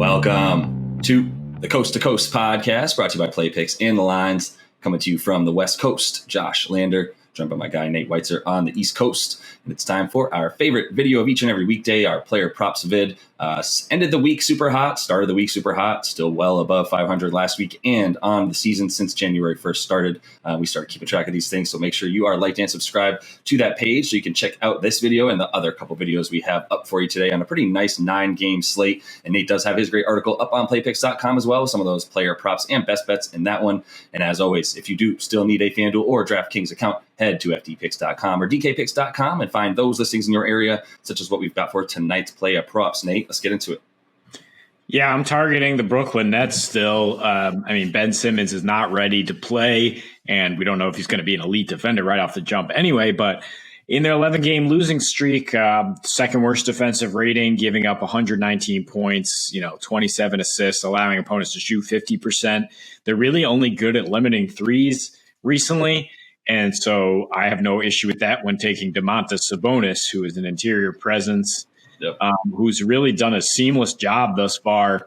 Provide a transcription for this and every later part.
Welcome to the Coast to Coast podcast, brought to you by Play Picks and the Lines, coming to you from the West Coast. Josh Lander, joined by my guy Nate Weitzer on the East Coast. And it's time for our favorite video of each and every weekday, our player props vid. Ended the week super hot, started the week super hot, still well above 500 last week and on the season since January 1st started. We started keeping track of these things, so make sure you are liked and subscribed to that page so you can check out this video and the other couple videos we have up for you today on a pretty nice 9-game slate. And Nate does have his great article up on playpicks.com as well, some of those player props and best bets in that one. And as always, if you do still need a FanDuel or DraftKings account, head to fdpicks.com or dkpicks.com and find those listings in your area, such as what we've got for tonight's player props. Nate, let's get into it. Yeah, I'm targeting the Brooklyn Nets still. Ben Simmons is not ready to play, and we don't know if he's going to be an elite defender right off the jump anyway, but in their 11-game losing streak, second worst defensive rating, giving up 119 points, 27 assists, allowing opponents to shoot 50%. They're really only good at limiting threes recently. And so I have no issue with that when taking Domantas Sabonis, who is an interior presence, who's really done a seamless job thus far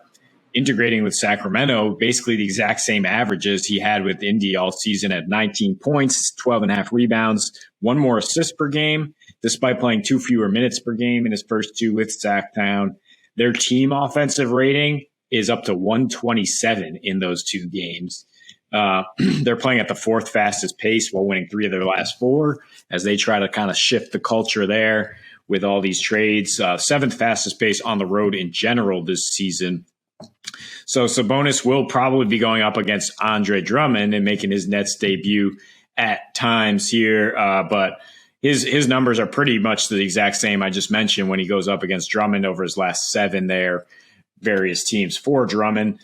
integrating with Sacramento, basically the exact same averages he had with Indy all season at 19 points, 12.5 rebounds, one more assist per game, despite playing 2 fewer minutes per game in his first 2 with Sacktown. Their team offensive rating is up to 127 in those 2 games. They're playing at the 4th fastest pace while winning 3 of their last 4 as they try to kind of shift the culture there with all these trades. 7th fastest pace on the road in general this season. So Sabonis will probably be going up against Andre Drummond and making his Nets debut at times here. But his numbers are pretty much the exact same I just mentioned when he goes up against Drummond over his last 7 there, various teams for Drummond.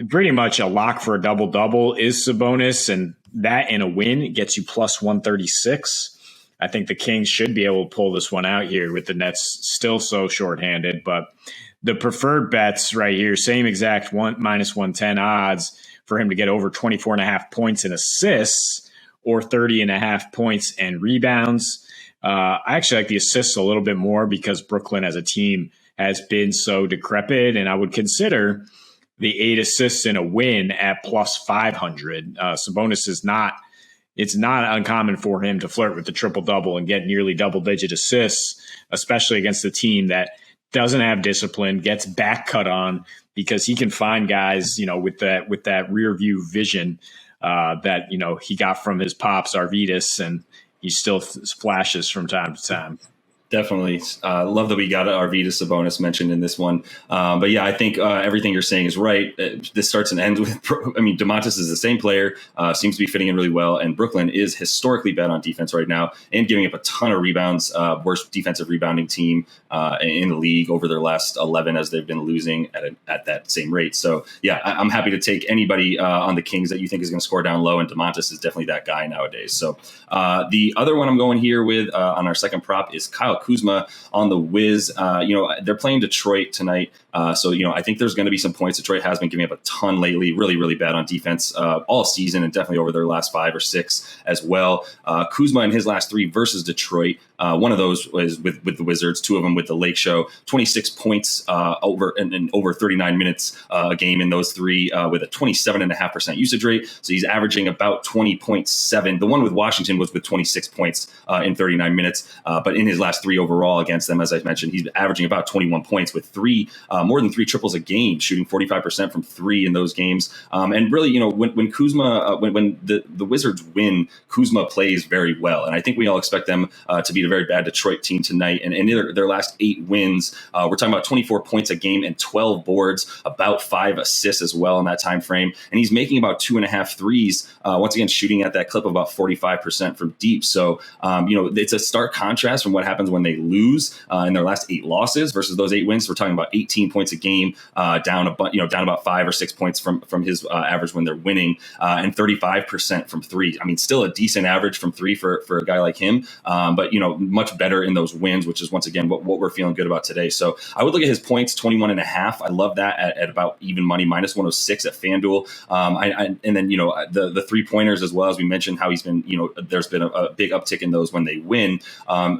Pretty much a lock for a double-double is Sabonis, and that in a win gets you plus 136. I think the Kings should be able to pull this one out here with the Nets still so shorthanded. But the preferred bets right here, same exact minus 110 odds for him to get over 24.5 points and assists or 30.5 points and rebounds. I actually like the assists a little bit more because Brooklyn as a team has been so decrepit, and I would consider the 8 assists in a win at plus 500. Sabonis is not. It's not uncommon for him to flirt with the triple-double and get nearly double-digit assists, especially against a team that doesn't have discipline, gets back cut on because he can find guys, with that rear view vision that he got from his pops Arvydas, and he still flashes from time to time. Definitely. Love that we got Arvydas Sabonis mentioned in this one. But yeah, I think everything you're saying is right. This starts and ends with, Domantas is the same player, seems to be fitting in really well. And Brooklyn is historically bad on defense right now and giving up a ton of rebounds, worst defensive rebounding team in the league over their last 11 as they've been losing at that same rate. So yeah, I'm happy to take anybody on the Kings that you think is going to score down low. And Domantas is definitely that guy nowadays. So the other one I'm going here with on our second prop is Kyle Kuzma on the Wiz. They're playing Detroit tonight. So I think there's going to be some points. Detroit has been giving up a ton lately, really, really bad on defense all season and definitely over their last 5 or 6 as well. Kuzma in his last 3 versus Detroit. One of those was with the Wizards, 2 of them with the Lake Show, 26 points over 39 minutes a game in those 3 with a 27.5% usage rate. So he's averaging about 20.7. The one with Washington was with 26 points in 39 minutes. But in his last 3 overall against them, as I mentioned, he's averaging about 21 points with more than 3 triples a game, shooting 45% from 3 in those games. And really, when Kuzma, when the Wizards win, Kuzma plays very well. And I think we all expect them to beat a very bad Detroit team tonight. And in their last 8 wins, we're talking about 24 points a game and 12 boards, about 5 assists as well in that time frame. And he's making about 2.5 threes, once again, shooting at that clip of about 45% from deep. So, it's a stark contrast from what happens when they lose in their last 8 losses versus those 8 wins. We're talking about 18 points a game, down about 5 or 6 points from his average when they're winning, and 35% from 3. Still a decent average from 3 for a guy like him, but much better in those wins, which is once again what we're feeling good about today. So I would look at his points, 21.5. I love that at about even money, minus 106 at FanDuel. And then the 3-pointers as well, as we mentioned, how he's been there's been a big uptick in those when they win.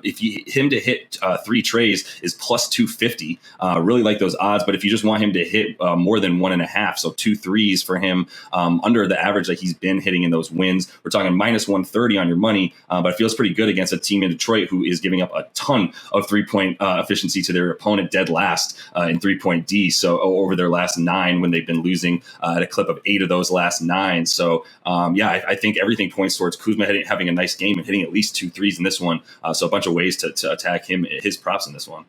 Him him to hit 3 trays is plus 250. Really like those odds. But if you just want him to hit more than 1.5, so 2 threes for him under the average that he's been hitting in those wins, we're talking minus 130 on your money. But it feels pretty good against a team in Detroit who is giving up a ton of 3-point efficiency to their opponent, dead last in 3-point D. So over their last 9 when they've been losing at a clip of 8 of those last 9. So I think everything points towards Kuzma having a nice game and hitting at least 2 threes in this one. So a bunch of ways to attack his props in this one.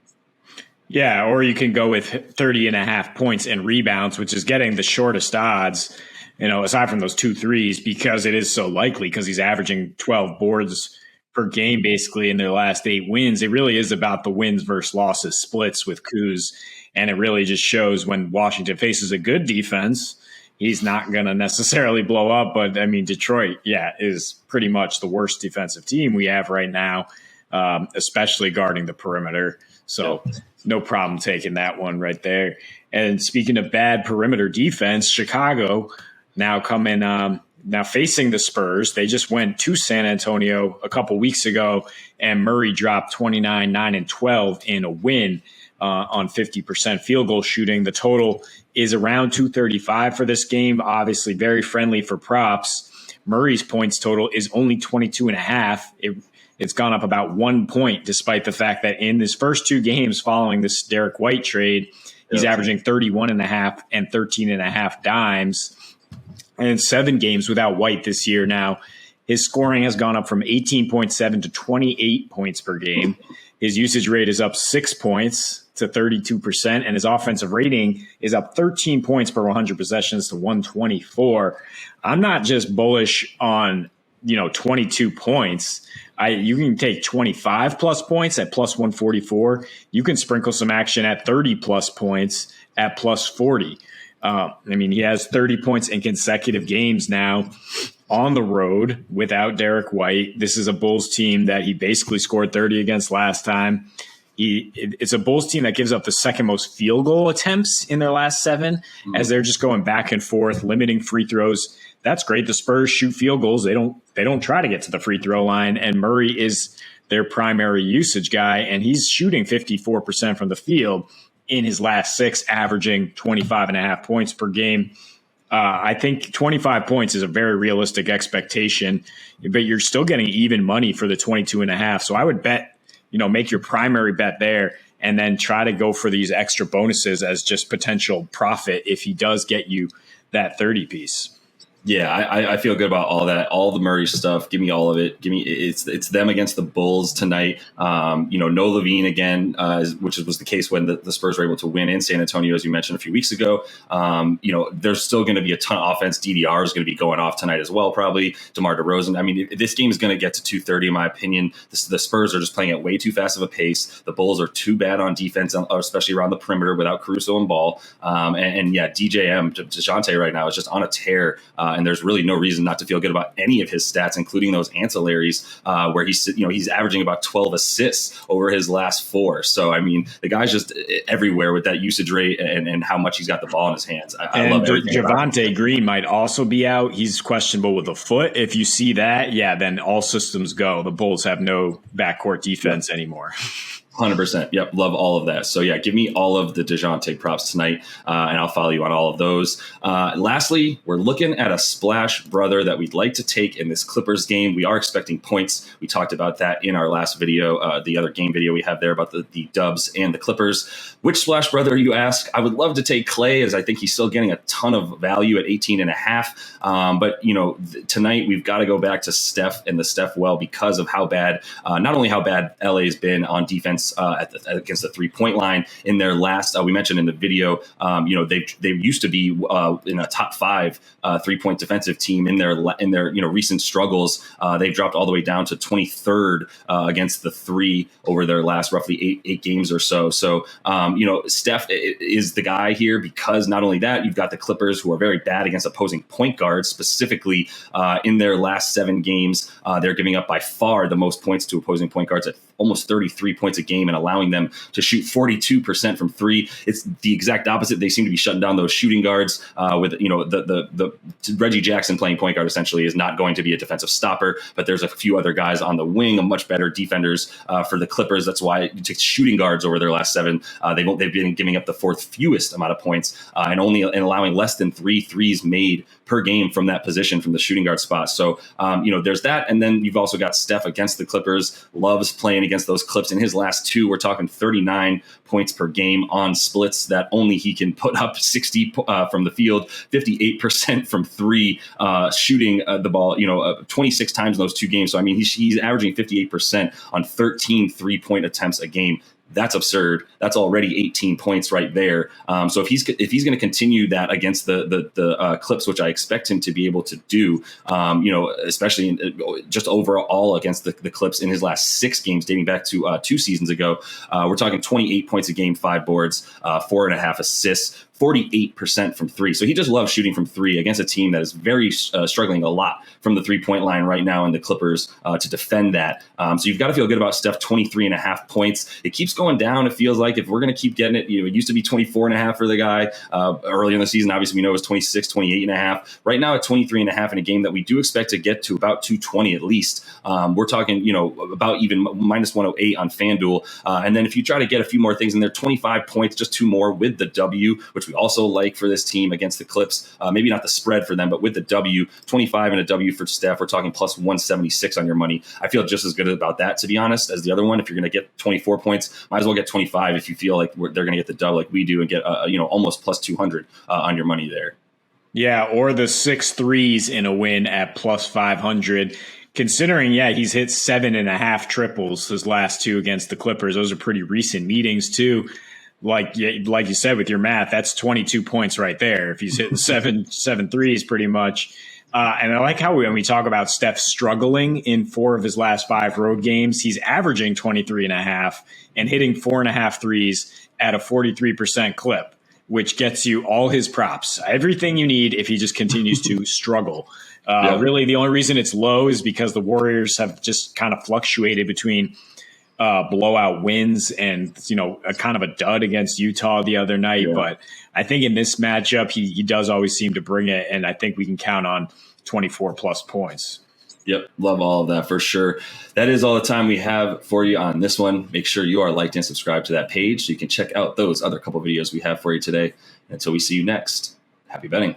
Yeah, or you can go with 30.5 points and rebounds, which is getting the shortest odds, aside from those 2 threes, because it is so likely, because he's averaging 12 boards per game basically in their last 8 wins. It really is about the wins versus losses splits with Kuz, and it really just shows when Washington faces a good defense, he's not going to necessarily blow up. But, Detroit, is pretty much the worst defensive team we have right now, especially guarding the perimeter. So no problem taking that one right there. And speaking of bad perimeter defense, Chicago now facing the Spurs. They just went to San Antonio a couple weeks ago, and Murray dropped 29, 9, and 12 in a win on 50% field goal shooting. The total is around 235 for this game. Obviously very friendly for props. Murray's points total is only 22.5. It's gone up about 1 point, despite the fact that in his first 2 games following this Derek White trade, he's averaging 31.5 and 13.5 dimes. And in 7 games without White this year now, his scoring has gone up from 18.7 to 28 points per game. His usage rate is up 6 points to 32%, and his offensive rating is up 13 points per 100 possessions to 124. I'm not just bullish on 22 points. You can take 25 plus points at plus 144. You can sprinkle some action at 30 plus points at plus 40. He has 30 points in consecutive games now on the road without Derek White. This is a Bulls team that he basically scored 30 against last time. It's a Bulls team that gives up the second most field goal attempts in their last 7, as they're just going back and forth, limiting free throws. That's great. The Spurs shoot field goals. They don't try to get to the free throw line, and Murray is their primary usage guy, and he's shooting 54% from the field in his last 6, averaging 25.5 points per game. I think 25 points is a very realistic expectation, but you're still getting even money for the 22.5. So I would bet, make your primary bet there, and then try to go for these extra bonuses as just potential profit if he does get you that 30 piece. Yeah, I feel good about all that, all the Murray stuff. Give me all of it. It's them against the Bulls tonight. No Levine again, which was the case when the Spurs were able to win in San Antonio, as you mentioned a few weeks ago. There's still going to be a ton of offense. DDR is going to be going off tonight as well, probably. DeMar DeRozan. This game is going to get to 230, in my opinion. The Spurs are just playing at way too fast of a pace. The Bulls are too bad on defense, especially around the perimeter without Caruso and Ball. DJM, Dejounte right now is just on a tear. And there's really no reason not to feel good about any of his stats, including those ancillaries, where he's averaging about 12 assists over his last 4. So, the guy's just everywhere with that usage rate and how much he's got the ball in his hands. I love everything. Javonte Green might also be out. He's questionable with a foot. If you see that, then all systems go. The Bulls have no backcourt defense anymore. 100%. Yep. Love all of that. So give me all of the Dejounte props tonight, and I'll follow you on all of those. Lastly, we're looking at a splash brother that we'd like to take in this Clippers game. We are expecting points. We talked about that in our last video, the other game video we have there about the Dubs and the Clippers. Which splash brother, you ask? I would love to take Clay, as I think he's still getting a ton of value at 18.5. But tonight we've got to go back to Steph and the Steph well, because of how bad, not only how bad LA's been on defense against the 3-point line in their last, we mentioned in the video, they used to be in a top 5 3-point defensive team. In their recent struggles, they've dropped all the way down to 23rd against the 3 over their last roughly eight games or so. So Steph is the guy here, because not only that, you've got the Clippers, who are very bad against opposing point guards. Specifically in their last 7 games, they're giving up by far the most points to opposing point guards at almost 33 points a game. game and allowing them to shoot 42% from three. It's the exact opposite. They seem to be shutting down those shooting guards with, the Reggie Jackson playing point guard essentially is not going to be a defensive stopper, but there's a few other guys on the wing, much better defenders for the Clippers. That's why you take shooting guards over their last 7. They've been giving up the 4th fewest amount of points and allowing less than 3 threes made per game from that position, from the shooting guard spot. So, there's that. And then you've also got Steph against the Clippers, loves playing against those Clips. In his last 2, we're talking 39 points per game on splits that only he can put up 60 from the field, 58% from 3, shooting the ball, 26 times in those 2 games. So, I mean, he's averaging 58% on 13 3-point attempts a game. That's absurd. That's already 18 points right there. So if he's going to continue that against the Clips, which I expect him to be able to do, especially just overall against the Clips in his last 6 games, dating back to 2 seasons ago, we're talking 28 points a game, 5 boards, 4.5 assists, 48% from 3. So he just loves shooting from 3 against a team that is very struggling a lot from the 3-point line right now, and the Clippers to defend that. So you've got to feel good about Steph, 23.5 points. It keeps going down. It feels like if we're going to keep getting it, it used to be 24.5 for the guy early in the season. Obviously, we know it was 26, 28.5. Right now at 23.5 in a game that we do expect to get to about 220 at least. We're talking, about even minus 108 on FanDuel. And then if you try to get a few more things in there, 25 points, just 2 more with the W, which we also like for this team against the Clips. Maybe not the spread for them, but with the W, 25 and a W for Steph, we're talking plus 176 on your money. I feel just as good about that, to be honest, as the other one. If you're going to get 24 points, might as well get 25 if you feel like they're going to get the dub like we do and get almost plus 200 on your money there. Yeah, or the 6 threes in a win at plus 500. Considering, he's hit 7.5 triples his last 2 against the Clippers. Those are pretty recent meetings too. Like you said with your math, that's 22 points right there. If he's hitting seven threes, pretty much. And I like how when we talk about Steph struggling in 4 of his last 5 road games, he's averaging 23.5 and hitting 4.5 threes at a 43% clip, which gets you all his props, everything you need if he just continues to struggle. Really, the only reason it's low is because the Warriors have just kind of fluctuated between blowout wins and, a kind of a dud against Utah the other night. Yeah. But I think in this matchup, he does always seem to bring it. And I think we can count on 24 plus points. Yep. Love all of that for sure. That is all the time we have for you on this one. Make sure you are liked and subscribed to that page so you can check out those other couple videos we have for you today. Until we see you next, happy betting.